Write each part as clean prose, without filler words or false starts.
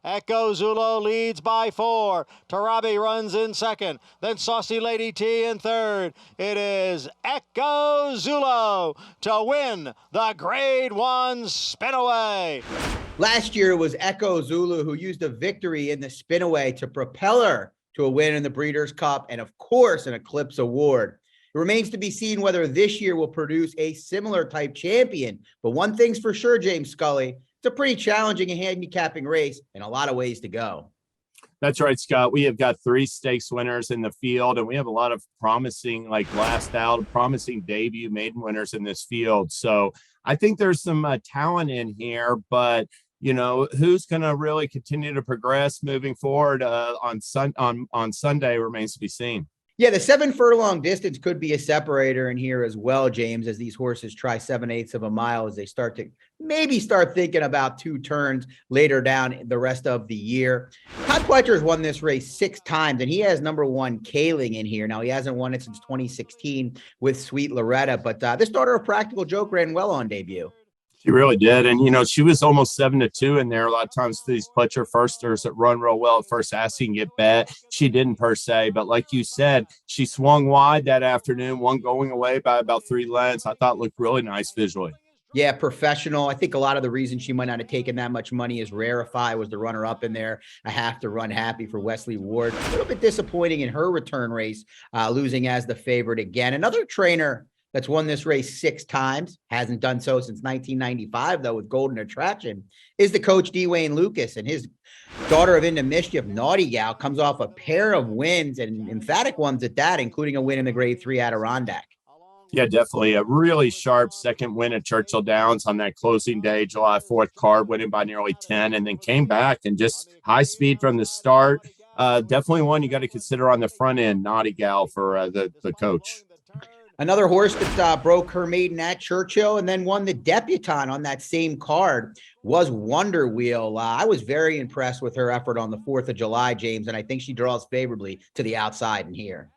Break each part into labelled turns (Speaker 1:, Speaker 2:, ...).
Speaker 1: Echo Zulo leads by 4. Tarabi runs in second. Then Saucy Lady T in third. It is Echo Zulo to win the Grade 1 Spinaway.
Speaker 2: Last year it was Echo Zulu who used a victory in the Spinaway to propel her to a win in the Breeders' Cup and, of course, an Eclipse Award. It remains to be seen whether this year will produce a similar type champion. But one thing's for sure, James Scully, it's a pretty challenging and handicapping race and a lot of ways to go.
Speaker 3: That's right, Scott. We have got 3 stakes winners in the field, and we have a lot of promising, last out, promising debut maiden winners in this field. So I think there's some talent in here, but who's going to really continue to progress moving forward on Sunday remains to be seen.
Speaker 2: Yeah, the 7 furlong distance could be a separator in here as well, James, as these horses try 7/8 of a mile as they start thinking about 2 turns later down the rest of the year. Todd Pletcher's won this race 6 times, and he has number 1 Kaling in here. Now, he hasn't won it since 2016 with Sweet Loretta, but this daughter of Practical Joke ran well on debut.
Speaker 3: She really did. And, she was almost 7-2 in there. A lot of times these Pletcher firsters that run real well at first asking get bet. She didn't per se, but like you said, she swung wide that afternoon, one going away by about 3 lengths. I thought looked really nice visually.
Speaker 2: Yeah, professional. I think a lot of the reason she might not have taken that much money is Rarify was the runner-up in there. I have to run happy for Wesley Ward. A little bit disappointing in her return race, losing as the favorite again. Another trainer that's won this race 6 times, hasn't done so since 1995, though, with Golden Attraction, is the coach Dwayne Lucas. And his daughter of Into Mischief, Naughty Gal, comes off a pair of wins, and emphatic ones at that, including a win in the Grade 3 Adirondack.
Speaker 3: Yeah, definitely. A really sharp second win at Churchill Downs on that closing day, July 4th card, winning by nearly 10, and then came back and just high speed from the start. Definitely one you got to consider on the front end, Naughty Gal for the coach.
Speaker 2: Another horse that broke her maiden at Churchill and then won the debutante on that same card was Wonder Wheel. I was very impressed with her effort on the 4th of July, James, and I think she draws favorably to the outside in here.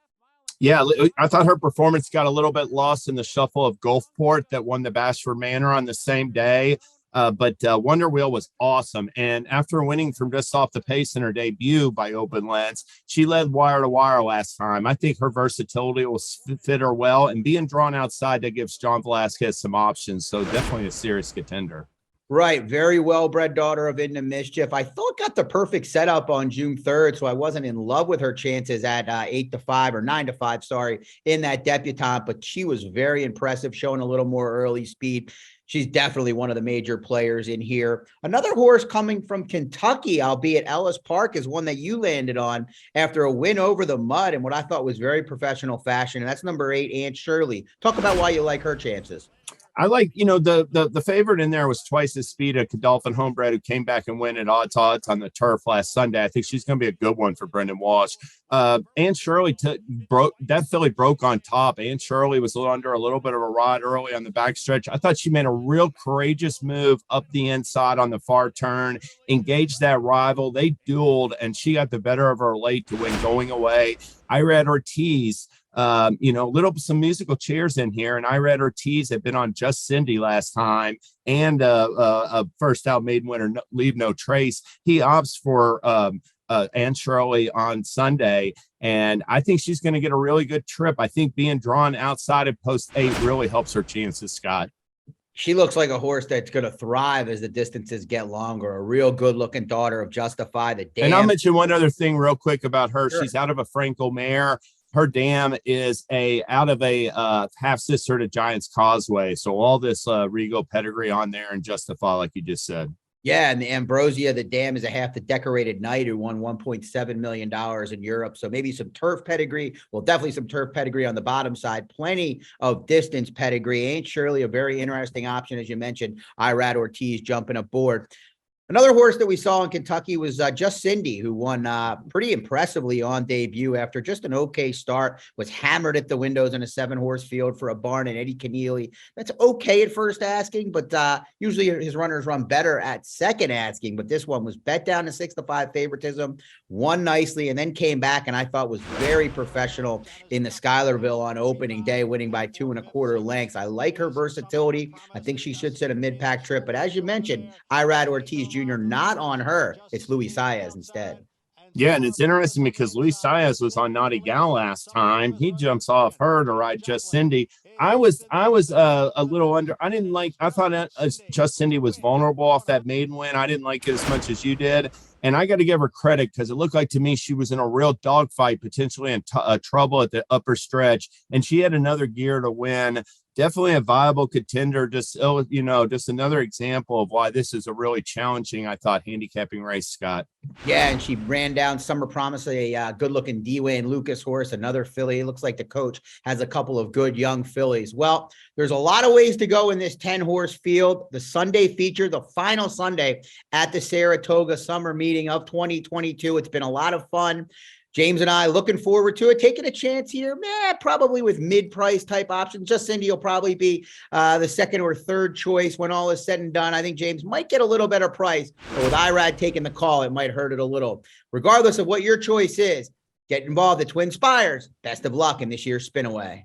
Speaker 3: Yeah, I thought her performance got a little bit lost in the shuffle of Gulfport that won the Bashford Manor on the same day. But Wonder Wheel was awesome. And after winning from just off the pace in her debut by Open Lens, she led wire to wire last time. I think her versatility will fit her well. And being drawn outside, that gives John Velasquez some options. So definitely a serious contender.
Speaker 2: Right. Very well-bred daughter of Into Mischief. I thought got the perfect setup on June 3rd, so I wasn't in love with her chances at 8-5 or 9-5, sorry, in that debutante, but she was very impressive, showing a little more early speed. She's definitely one of the major players in here. Another horse coming from Kentucky, albeit Ellis Park, is one that you landed on after a win over the mud in what I thought was very professional fashion, and that's number 8, Aunt Shirley. Talk about why you like her chances.
Speaker 3: I like, the favorite in there was Twice the Speed, a Godolphin homebred who came back and win at odds on the turf last Sunday. I think she's going to be a good one for Brendan Walsh. Aunt Shirley that filly broke on top. Aunt Shirley was under a little bit of a rod early on the backstretch. I thought she made a real courageous move up the inside on the far turn, engaged that rival. They dueled, and she got the better of her late to win going away. Irad Ortiz, some musical chairs in here, and Irad Ortiz had been on Just Cindy last time, and a first out maiden winner, Leave No Trace. He opts for Aunt Shirley on Sunday, and I think she's going to get a really good trip. I think being drawn outside of post 8 really helps her chances, Scott.
Speaker 2: She looks like a horse that's going to thrive as the distances get longer. A real good-looking daughter of Justify the Dam.
Speaker 3: And I'll mention one other thing real quick about her.
Speaker 2: Sure.
Speaker 3: She's out of a Frankel mare. Her dam is out of a half sister to Giants Causeway. So all this Regal pedigree on there and Justify, like you just said.
Speaker 2: Yeah, and the Ambrosia, the dam, is a half the decorated knight who won $1.7 million in Europe. So maybe some turf pedigree. Well, definitely some turf pedigree on the bottom side. Plenty of distance pedigree. Ain't Shirley a very interesting option, as you mentioned. Irad Ortiz jumping aboard. Another horse that we saw in Kentucky was Just Cindy, who won pretty impressively on debut after just an okay start, was hammered at the windows in a 7-horse field for a barn and Eddie Keneally. That's okay at first asking, but usually his runners run better at second asking. But this one was bet down to 6-5 favoritism, won nicely, and then came back, and I thought was very professional in the Schuylerville on opening day, winning by 2 1/4 lengths. I like her versatility. I think she should set a mid-pack trip. But as you mentioned, Irad Ortiz Jr. Not on her. It's Luis Saez instead.
Speaker 3: Yeah, and it's interesting because Luis Saez was on Naughty Gal last time. He jumps off her to ride Just Cindy. I was a little under. I didn't like. I thought Just Cindy was vulnerable off that maiden win. I didn't like it as much as you did, and I got to give her credit because it looked like to me she was in a real dogfight, potentially in trouble at the upper stretch, and she had another gear to win. Definitely a viable contender. Just just another example of why this is a really challenging, I thought, handicapping race, Scott.
Speaker 2: Yeah, and she ran down Summer Promise, a good-looking D-Wayne Lucas horse, another filly. It looks like the coach has a couple of good young fillies. Well, there's a lot of ways to go in this 10-horse field. The Sunday feature, the final Sunday at the Saratoga Summer Meeting of 2022. It's been a lot of fun. James and I looking forward to it, taking a chance here, probably with mid-price type options. Just Cindy will probably be the second or third choice when all is said and done. I think James might get a little better price, but with IRAD taking the call, it might hurt it a little. Regardless of what your choice is, get involved at TwinSpires. Best of luck in this year's Spinaway.